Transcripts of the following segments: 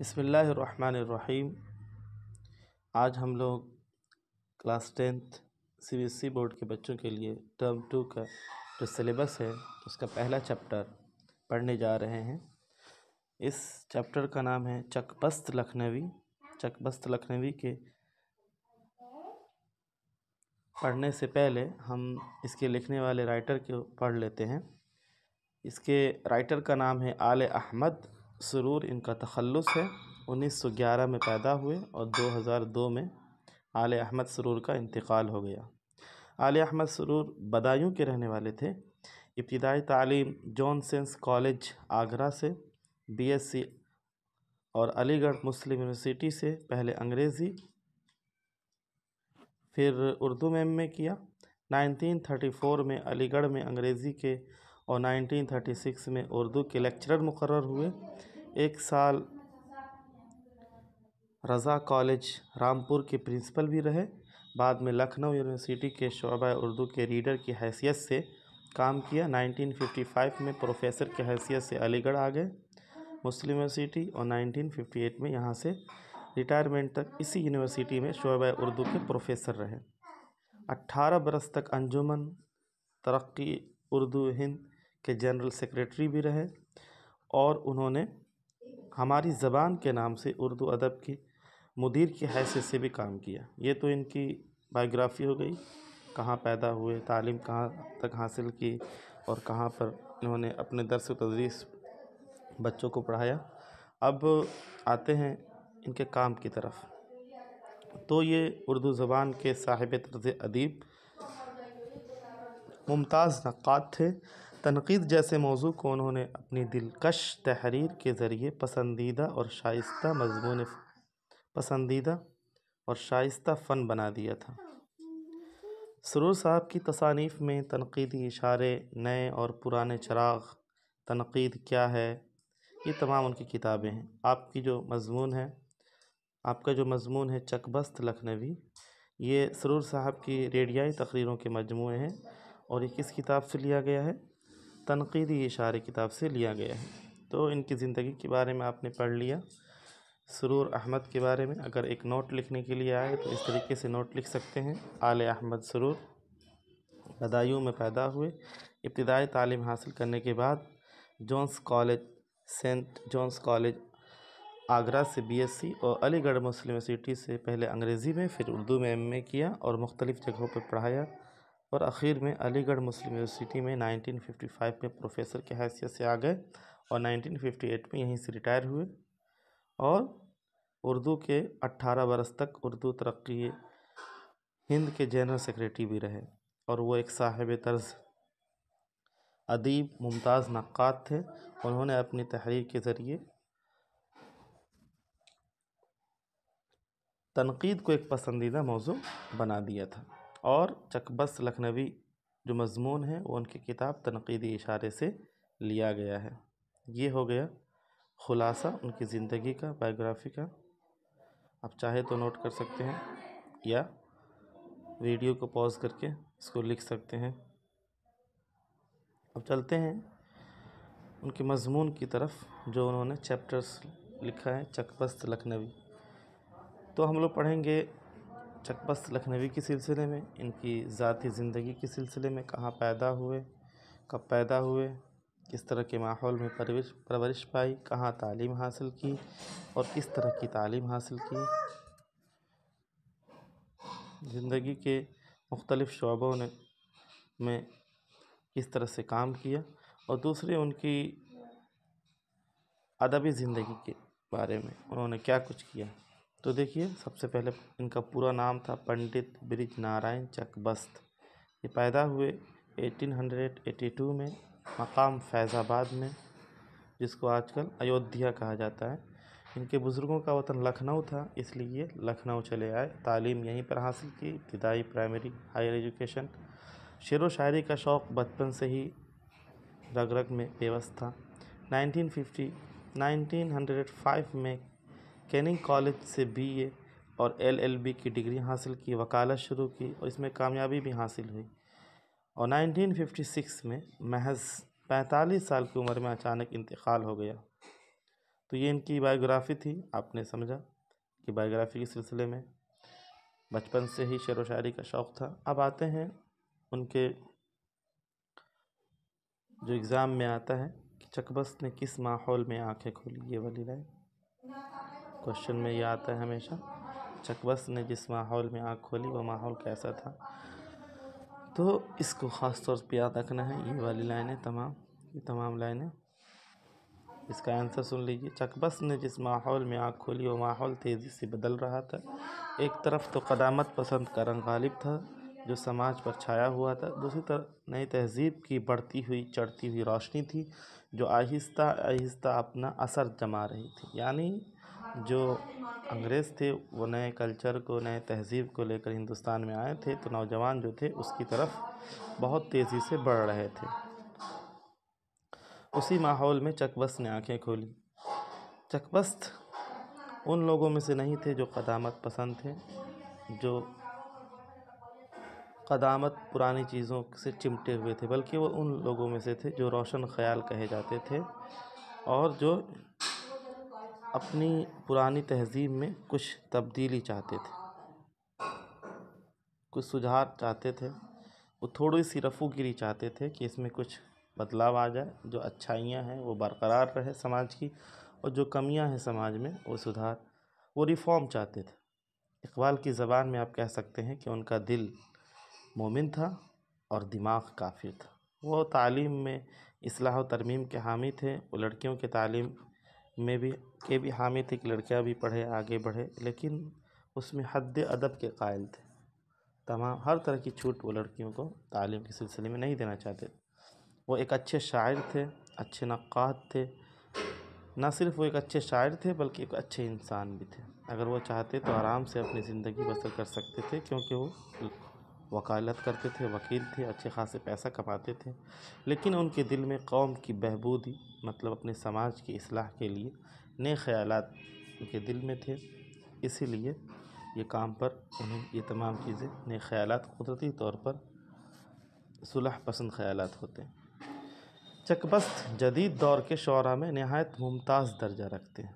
بسم اللہ الرحمن الرحیم۔ آج ہم لوگ کلاس 10 CBSE بورڈ کے بچوں کے لیے ٹرم 2 کا جو سلیبس ہے اس کا پہلا چیپٹر پڑھنے جا رہے ہیں۔ اس چیپٹر کا نام ہے چک بست لکھنوی۔ چک بست لکھنوی کے پڑھنے سے پہلے ہم اس کے لکھنے والے رائٹر کو پڑھ لیتے ہیں۔ اس کے رائٹر کا نام ہے آل احمد سرور، ان کا تخلص ہے۔ 1911 میں پیدا ہوئے اور 2002 میں آل احمد سرور کا انتقال ہو گیا۔ آل احمد سرور بدایوں کے رہنے والے تھے۔ ابتدائی تعلیم جان سینس کالج آگرہ سے، BSc اور علی گڑھ مسلم یونیورسٹی سے پہلے انگریزی پھر اردو میں MA کیا۔ 1934 میں علی گڑھ میں انگریزی کے اور 1936 میں اردو کے لیکچرر مقرر ہوئے۔ ایک سال رضا کالج رامپور کے پرنسپل بھی رہے۔ بعد میں لکھنؤ یونیورسٹی کے شعبہ اردو کے ریڈر کی حیثیت سے کام کیا۔ 1955 میں پروفیسر کی حیثیت سے علی گڑھ آ گئے مسلم یونیورسٹی اور 1958 میں یہاں سے ریٹائرمنٹ تک اسی یونیورسٹی میں شعبہ اردو کے پروفیسر رہے۔ 18 برس تک انجمن ترقی اردو ہند کے جنرل سیکریٹری بھی رہے اور انہوں نے ہماری زبان کے نام سے اردو ادب کی مدیر کی حیثیت سے بھی کام کیا۔ یہ تو ان کی بائیوگرافی ہو گئی، کہاں پیدا ہوئے، تعلیم کہاں تک حاصل کی اور کہاں پر انہوں نے اپنے درس و تدریس بچوں کو پڑھایا۔ اب آتے ہیں ان کے کام کی طرف۔ تو یہ اردو زبان کے صاحب طرز ادیب ممتاز نقاد تھے۔ تنقید جیسے موضوع کو انہوں نے اپنی دلکش تحریر کے ذریعے پسندیدہ اور شائستہ فن بنا دیا تھا۔ سرور صاحب کی تصانیف میں تنقیدی اشارے، نئے اور پرانے چراغ، تنقید کیا ہے، یہ تمام ان کی کتابیں ہیں۔ آپ کا جو مضمون ہے چک بست لکھنوی، یہ سرور صاحب کی ریڈیائی تقریروں کے مجموعے ہیں اور یہ کس کتاب سے لیا گیا ہے؟ تنقیدی اشارے کتاب سے لیا گیا ہے۔ تو ان کی زندگی کے بارے میں آپ نے پڑھ لیا۔ سرور احمد کے بارے میں اگر ایک نوٹ لکھنے کے لیے آئے تو اس طریقے سے نوٹ لکھ سکتے ہیں۔ آل احمد سرور بدایوں میں پیدا ہوئے۔ ابتدائی تعلیم حاصل کرنے کے بعد سینٹ جونز کالج آگرہ سے BSc اور علی گڑھ مسلم یونیورسٹی سے پہلے انگریزی میں پھر اردو میں MA کیا اور مختلف جگہوں پر پڑھایا اور اخیر میں علی گڑھ مسلم یونیورسٹی میں 1955 میں پروفیسر کی حیثیت سے آ گئے اور 1958 میں یہیں سے ریٹائر ہوئے اور اردو کے 18 برس تک اردو ترقی ہند کے جنرل سیکریٹری بھی رہے اور وہ ایک صاحب طرز ادیب ممتاز نقاد تھے۔ انہوں نے اپنی تحریر کے ذریعے تنقید کو ایک پسندیدہ موضوع بنا دیا تھا اور چک بست لکھنوی جو مضمون ہے وہ ان کی کتاب تنقیدی اشارے سے لیا گیا ہے۔ یہ ہو گیا خلاصہ ان کی زندگی کا، بائیوگرافی کا۔ آپ چاہے تو نوٹ کر سکتے ہیں یا ویڈیو کو پاز کر کے اس کو لکھ سکتے ہیں۔ اب چلتے ہیں ان کے مضمون کی طرف جو انہوں نے چیپٹرز لکھا ہے چک بست لکھنوی۔ تو ہم لوگ پڑھیں گے چک بست لکھنوی کے سلسلے میں، ان کی ذاتی زندگی کے سلسلے میں، کہاں پیدا ہوئے، کب پیدا ہوئے، کس طرح کے ماحول میں پرورش پائی، کہاں تعلیم حاصل کی اور کس طرح کی تعلیم حاصل کی، زندگی کے مختلف شعبوں میں کس طرح سے کام کیا اور دوسرے ان کی ادبی زندگی کے بارے میں انہوں نے کیا کچھ کیا۔ تو دیکھیے، سب سے پہلے ان کا پورا نام تھا پنڈت برج نارائن چک بست۔ یہ پیدا ہوئے 1882 میں مقام فیض آباد میں، جس کو آج کل ایودھیا کہا جاتا ہے۔ ان کے بزرگوں کا وطن لکھنؤ تھا، اس لیے لکھنؤ چلے آئے، تعلیم یہیں پر حاصل کی، ابتدائی، پرائمری، ہائر ایجوکیشن۔ شعر و شاعری کا شوق بچپن سے ہی رگ رگ میں پیوست تھا۔ 1905 میں کیننگ کالج سے BA اور LLB کی ڈگری حاصل کی، وکالت شروع کی اور اس میں کامیابی بھی حاصل ہوئی اور 1956 میں محض 45 سال کی عمر میں اچانک انتقال ہو گیا۔ تو تو یہ ان کی بایوگرافی تھی، آپ نے سمجھا کہ بایوگرافی کے سلسلے میں بچپن سے ہی شعر و شاعری کا شوق تھا۔ اب آتے ہیں ان کے جو ایگزام میں آتا ہے کہ چکبست نے کس ماحول میں آنکھیں کھولی، یہ والی لائن کوشچن میں یہ آتا ہے ہمیشہ، چکبست نے جس ماحول میں آنکھ کھولی وہ ماحول کیسا تھا۔ تو اس کو خاص طور پہ یاد رکھنا ہے، یہ والی لائنیں تمام لائنیں۔ اس کا آنسر سن لیجیے، چکبست نے جس ماحول میں آنکھ کھولی وہ ماحول تیزی سے بدل رہا تھا۔ ایک طرف تو قدامت پسند کا رنگ غالب تھا جو سماج پر چھایا ہوا تھا، دوسری طرف نئی تہذیب کی بڑھتی ہوئی چڑھتی ہوئی روشنی تھی جو آہستہ آہستہ اپنا اثر جما رہی تھی۔ یعنی جو انگریز تھے وہ نئے کلچر کو، نئے تہذیب کو لے کر ہندوستان میں آئے تھے، تو نوجوان جو تھے اس کی طرف بہت تیزی سے بڑھ رہے تھے۔ اسی ماحول میں چکبست نے آنکھیں کھولی۔ چکبست ان لوگوں میں سے نہیں تھے جو قدامت پسند تھے، جو قدامت پرانی چیزوں سے چمٹے ہوئے تھے، بلکہ وہ ان لوگوں میں سے تھے جو روشن خیال کہے جاتے تھے اور جو اپنی پرانی تہذیب میں کچھ تبدیلی چاہتے تھے، کچھ سدھار چاہتے تھے، وہ تھوڑی سی رفو گیری چاہتے تھے کہ اس میں کچھ بدلاؤ آ جائے، جو اچھائیاں ہیں وہ برقرار رہے سماج کی، اور جو کمیاں ہیں سماج میں وہ سدھار، وہ ریفارم چاہتے تھے۔ اقبال کی زبان میں آپ کہہ سکتے ہیں کہ ان کا دل مومن تھا اور دماغ کافر تھا۔ وہ تعلیم میں اصلاح و ترمیم کے حامی تھے، وہ لڑکیوں کے تعلیم میں بھی حامی تھے کہ لڑکیاں بھی پڑھے، آگے بڑھے، لیکن اس میں حد ادب کے قائل تھے۔ ہر طرح کی چھوٹ وہ لڑکیوں کو تعلیم کے سلسلے میں نہیں دینا چاہتے تھے۔ وہ ایک اچھے شاعر تھے، اچھے نقاد تھے، نہ صرف وہ ایک اچھے شاعر تھے بلکہ ایک اچھے انسان بھی تھے۔ اگر وہ چاہتے تو آرام سے اپنی زندگی بسر کر سکتے تھے، کیونکہ وہ وکالت کرتے تھے، وکیل تھے، اچھے خاصے پیسہ کماتے تھے، لیکن ان کے دل میں قوم کی بہبودی، مطلب اپنے سماج کی اصلاح کے لیے نئے خیالات ان کے دل میں تھے، اسی لیے یہ کام پر انہیں یہ تمام چیزیں، نئے خیالات قدرتی طور پر صلح پسند خیالات ہوتے ہیں۔ چکبست جدید دور کے شعراء میں نہایت ممتاز درجہ رکھتے ہیں۔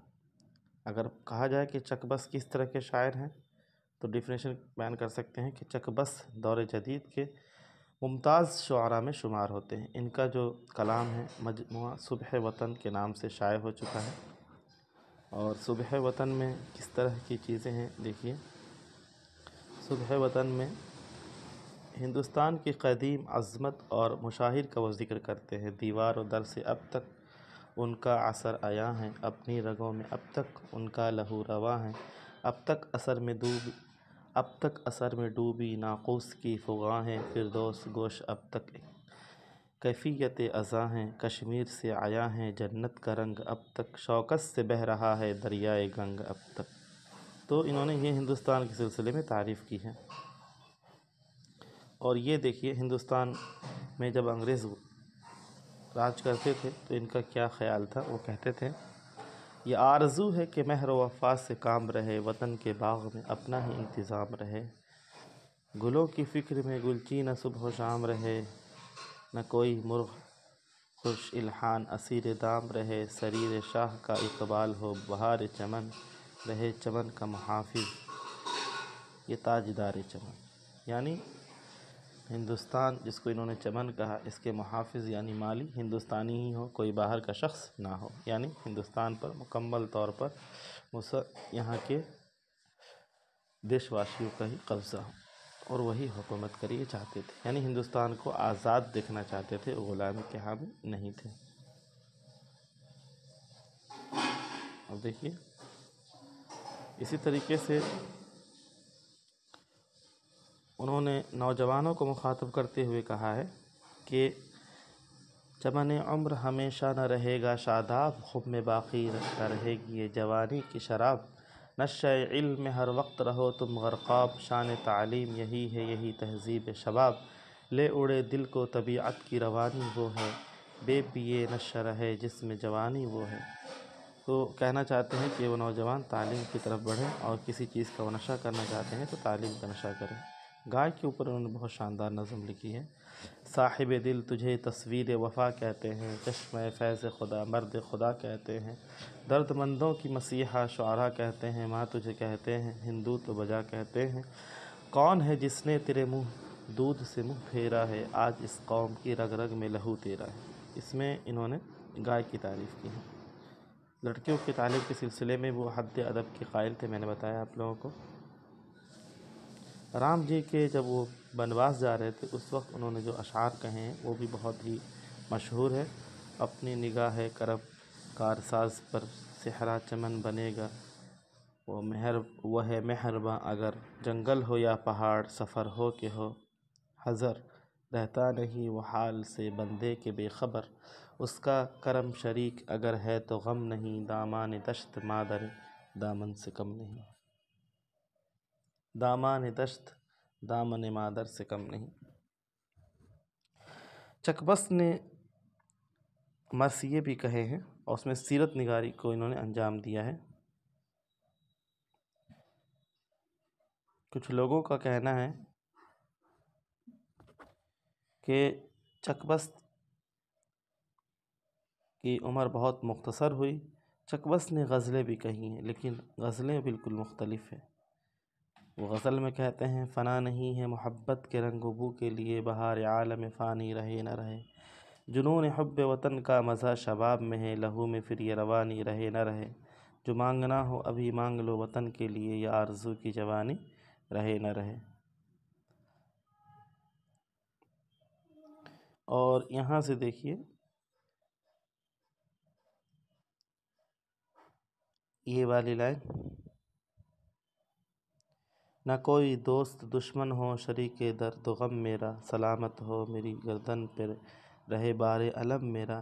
اگر کہا جائے کہ چکبست کس طرح کے شاعر ہیں تو ڈیفینیشن بیان کر سکتے ہیں کہ چکبست دور جدید کے ممتاز شعراء میں شمار ہوتے ہیں۔ ان کا جو کلام ہے مجموعہ صبح وطن کے نام سے شائع ہو چکا ہے، اور صبح وطن میں کس طرح کی چیزیں ہیں دیکھیے۔ صبح وطن میں ہندوستان کی قدیم عظمت اور مشاہیر کا وہ ذکر کرتے ہیں۔ دیوار و در سے اب تک ان کا اثر عیاں ہے، اپنی رگوں میں اب تک ان کا لہو رواں ہے، اب تک اثر میں ڈوبی ناقوس کی فغاں ہے، فردوس گوش اب تک کیفیت ازاں ہے، کشمیر سے عیاں ہے جنت کا رنگ اب تک، شوکت سے بہہ رہا ہے دریائے گنگ اب تک۔ تو انہوں نے یہ ہندوستان کے سلسلے میں تعریف کی ہے۔ اور یہ دیکھیے ہندوستان میں جب انگریز راج کرتے تھے تو ان کا کیا خیال تھا، وہ کہتے تھے، یہ آرزو ہے کہ مہر و وفا سے کام رہے، وطن کے باغ میں اپنا ہی انتظام رہے، گلوں کی فکر میں گلچی نہ صبح و شام رہے، نہ کوئی مرغ خوش الحان اسیر دام رہے، سریر شاہ کا اقبال ہو بہار چمن، رہے چمن کا محافظ یہ تاجدار چمن۔ یعنی ہندوستان جس کو انہوں نے چمن کہا، اس کے محافظ یعنی مالی ہندوستانی ہی ہو، کوئی باہر کا شخص نہ ہو، یعنی ہندوستان پر مکمل طور پر یہاں کے دیش واسیوں کا ہی قبضہ ہو اور وہی حکومت کریے چاہتے تھے، یعنی ہندوستان کو آزاد دیکھنا چاہتے تھے، غلامی کے حامی نہیں تھے۔ اب دیکھیے اسی طریقے سے انہوں نے نوجوانوں کو مخاطب کرتے ہوئے کہا ہے کہ چمن عمر ہمیشہ نہ رہے گا شاداب، خم میں باقی نہ رہے گی یہ جوانی کی شراب، نشہ علم میں ہر وقت رہو تم غرقاب، شان تعلیم یہی ہے یہی تہذیب شباب، لے اڑے دل کو طبیعت کی روانی وہ ہے، بے پیے نشہ رہے جس میں جوانی وہ ہے۔ تو کہنا چاہتے ہیں کہ وہ نوجوان تعلیم کی طرف بڑھیں، اور کسی چیز کا وہ نشہ کرنا چاہتے ہیں تو تعلیم کا نشہ کریں، گائے کے اوپر انہوں نے بہت شاندار نظم لکھی ہے۔ صاحب دل تجھے تصویر وفا کہتے ہیں، چشمہ فیض خدا مرد خدا کہتے ہیں، درد مندوں کی مسیحا شعراء کہتے ہیں، ماں تجھے کہتے ہیں ہندو تو بجا کہتے ہیں، کون ہے جس نے تیرے منہ دودھ سے منہ پھیرا ہے، آج اس قوم کی رگ رگ میں لہو تیرا ہے۔ اس میں انہوں نے گائے کی تعریف کی ہے۔ لڑکیوں کی تعلیم کے سلسلے میں وہ حد ادب کے قائل تھے، میں نے بتایا آپ لوگوں کو۔ رام جی کے جب وہ بنواس جا رہے تھے اس وقت انہوں نے جو اشعار کہے ہیں وہ بھی بہت ہی مشہور ہے۔ اپنی نگاہ کرب کارساز پر صحرا چمن بنے گا، وہ ہے مہرباں اگر جنگل ہو یا پہاڑ، سفر ہو کہ ہو حضر، رہتا نہیں وہ حال سے بندے کے بے خبر، اس کا کرم شریک اگر ہے تو غم نہیں، دامان دشت مادر دامن سے کم نہیں، دامان دشت دامن مادر سے کم نہیں۔ چکبست نے مرثیے بھی کہے ہیں اور اس میں سیرت نگاری کو انہوں نے انجام دیا ہے۔ کچھ لوگوں کا کہنا ہے کہ چکبست کی عمر بہت مختصر ہوئی۔ چکبست نے غزلیں بھی کہی ہیں لیکن غزلیں بالکل مختلف ہیں۔ وہ غزل میں کہتے ہیں فنا نہیں ہے محبت کے رنگ و بو کے لیے، بہار عالم فانی رہے نہ رہے، جنون حب وطن کا مزہ شباب میں ہے، لہو میں پھر یہ روانی رہے نہ رہے، جو مانگنا ہو ابھی مانگ لو وطن کے لیے، یہ آرزو کی جوانی رہے نہ رہے۔ اور یہاں سے دیکھیے یہ والی لائن، نہ کوئی دوست دشمن ہو شریک درد و غم میرا، سلامت ہو میری گردن پہ رہے بار علم میرا،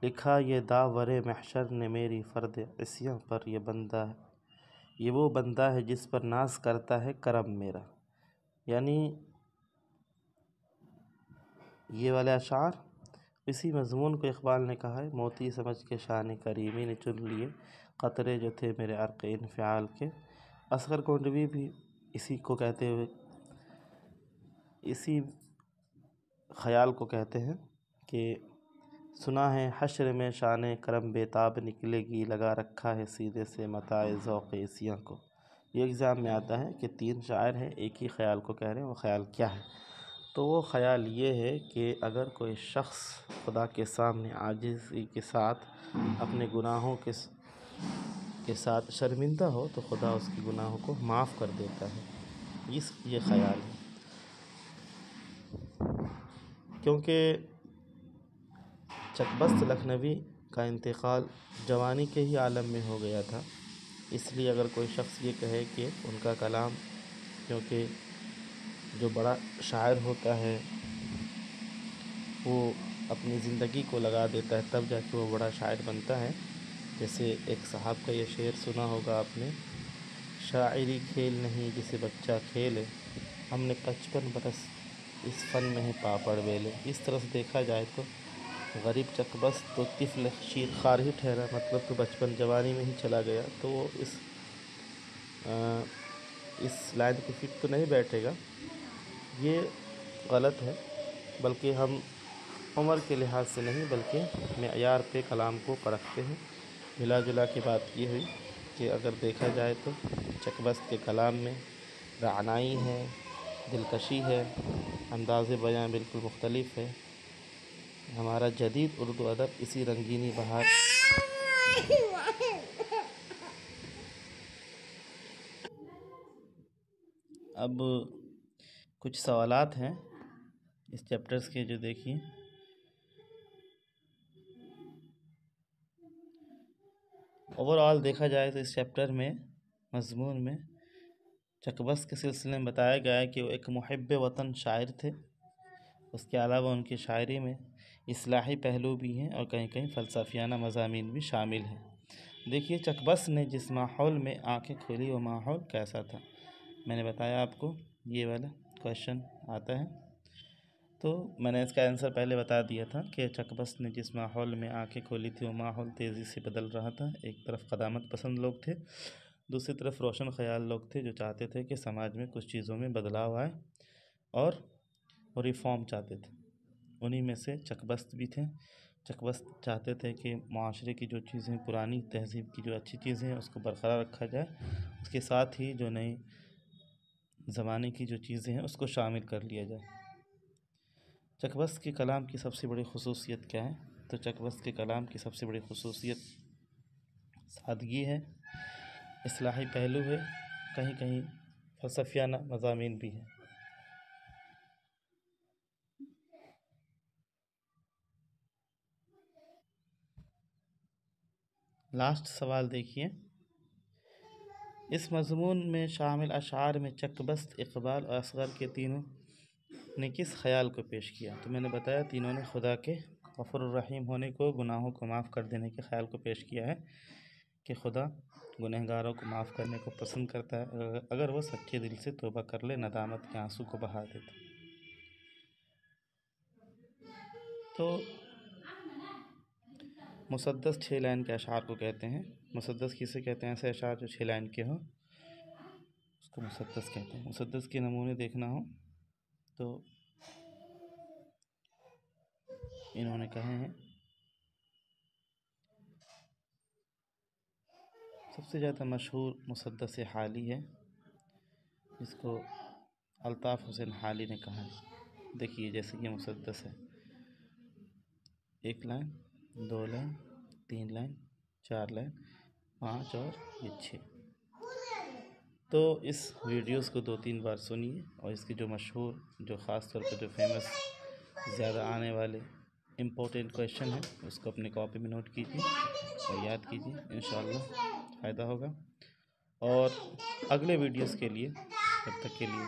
لکھا یہ داور محشر نے میری فرد عصیاں پر، یہ بندہ یہ وہ بندہ ہے جس پر ناز کرتا ہے کرم میرا۔ یعنی یہ والے اشعار اسی مضمون کو اقبال نے کہا ہے، موتی سمجھ کے شان کریمی نے چن لیے قطرے جو تھے میرے عرق انفعال کے۔ اصغر گونڈوی بھی اسی کو کہتے ہوئے اسی خیال کو کہتے ہیں کہ سنا ہے حشر میں شان کرم بے تاب نکلے گی، لگا رکھا ہے سیدھے سے متاع ذوق عصیاں کو۔ یہ ایگزام میں آتا ہے کہ تین شاعر ہیں ایک ہی خیال کو کہہ رہے ہیں، وہ خیال کیا ہے؟ تو وہ خیال یہ ہے کہ اگر کوئی شخص خدا کے سامنے عاجزی کے ساتھ اپنے گناہوں کے ساتھ شرمندہ ہو تو خدا اس کے گناہوں کو معاف کر دیتا ہے، یہ خیال ہے۔ کیونکہ چکبست لکھنوی کا انتقال جوانی کے ہی عالم میں ہو گیا تھا، اس لیے اگر کوئی شخص یہ کہے کہ ان کا کلام، کیونکہ جو بڑا شاعر ہوتا ہے وہ اپنی زندگی کو لگا دیتا ہے تب جا کے وہ بڑا شاعر بنتا ہے۔ جیسے ایک صاحب کا یہ شعر سنا ہوگا آپ نے، شاعری کھیل نہیں جسے بچہ کھیلے، ہم نے 55 برس اس فن میں ہے پاپڑ بیلے۔ اس طرح سے دیکھا جائے تو غریب چکبست تو طفل شیرخوار ہی ٹھہرا، مطلب تو بچپن جوانی میں ہی چلا گیا، تو وہ اس لائن کو فٹ تو نہیں بیٹھے گا، یہ غلط ہے۔ بلکہ ہم عمر کے لحاظ سے نہیں بلکہ معیار پہ کلام کو پرکھتے ہیں۔ ملا جلا کی بات یہ ہوئی کہ اگر دیکھا جائے تو چکبست کے کلام میں رعنائی ہے، دلکشی ہے، انداز بیاں بالکل مختلف ہے۔ ہمارا جدید اردو ادب اسی رنگینی بہار اب کچھ سوالات ہیں اس چیپٹرز کے جو دیکھیے، اوورآل دیکھا جائے تو اس چیپٹر میں مضمون میں چکبست کے سلسلے میں بتایا گیا ہے کہ وہ ایک محب وطن شاعر تھے۔ اس کے علاوہ ان کی شاعری میں اصلاحی پہلو بھی ہیں اور کہیں کہیں فلسفیانہ مضامین بھی شامل ہیں۔ دیکھیے چکبست نے جس ماحول میں آنکھیں کھولی وہ ماحول کیسا تھا؟ میں نے بتایا آپ کو یہ والا کویشچن آتا ہے، تو میں نے اس کا آنسر پہلے بتا دیا تھا کہ چکبست نے جس ماحول میں آنکھیں کھولی تھی وہ ماحول تیزی سے بدل رہا تھا۔ ایک طرف قدامت پسند لوگ تھے، دوسری طرف روشن خیال لوگ تھے جو چاہتے تھے کہ سماج میں کچھ چیزوں میں بدلاؤ آئے۔ اور وہ ریفارم چاہتے تھے۔ انہی میں سے چکبست بھی تھے۔ چکبست چاہتے تھے کہ معاشرے کی جو چیزیں، پرانی تہذیب کی جو اچھی چیزیں ہیں اس کو برقرار رکھا جائے، اس کے ساتھ ہی جو نئی زمانے کی جو چیزیں ہیں اس کو شامل کر لیا جائے۔ چکبست کے کلام کی سب سے بڑی خصوصیت کیا ہے؟ تو چکبست کے کلام کی سب سے بڑی خصوصیت سادگی ہے، اصلاحی پہلو ہے، کہیں کہیں فلسفیانہ مضامین بھی ہیں۔ لاسٹ سوال دیکھیے، اس مضمون میں شامل اشعار میں چکبست، اقبال اور اصغر کے تینوں نے کس خیال کو پیش کیا؟ تو میں نے بتایا تینوں نے خدا کے غفور الرحیم ہونے کو، گناہوں کو معاف کر دینے کے خیال کو پیش کیا ہے کہ خدا گنہگاروں کو معاف کرنے کو پسند کرتا ہے اگر وہ سچے دل سے توبہ کر لے، ندامت کے آنسو کو بہا دے تو مسدس 6 لائن کے اشعار کو کہتے ہیں۔ مسدس کسے کہتے ہیں؟ ایسے اشعار جو 6 لائن کے ہوں اس کو مسدس کہتے ہیں۔ مسدس کے نمونے دیکھنا ہو تو انہوں نے کہے ہیں، سب سے زیادہ مشہور مسدس حالی ہے جس کو الطاف حسین حالی نے کہا ہے۔ دیکھیے جیسے یہ مسدس ہے، 1 لائن، 2 لائن، 3 لائن، 4 لائن، 5 اور یہ 6۔ تو اس ویڈیوز کو 2-3 بار سنیے اور اس کی جو مشہور، جو خاص طور پر جو فیمس، زیادہ آنے والے امپورٹنٹ کویشچن ہیں اس کو اپنے کاپی میں نوٹ کیجیے اور یاد کیجیے، انشاءاللہ فائدہ ہوگا۔ اور اگلے ویڈیوز کے لیے، تب تک کے لیے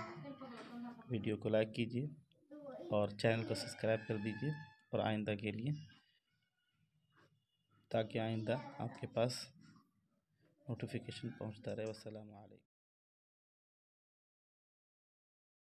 ویڈیو کو لائک کیجیے اور چینل کو سبسکرائب کر دیجیے، اور آئندہ کے لیے، تاکہ آئندہ آپ کے پاس نوٹیفیکیشن پہنچتا رہے۔ والسلام علیکم۔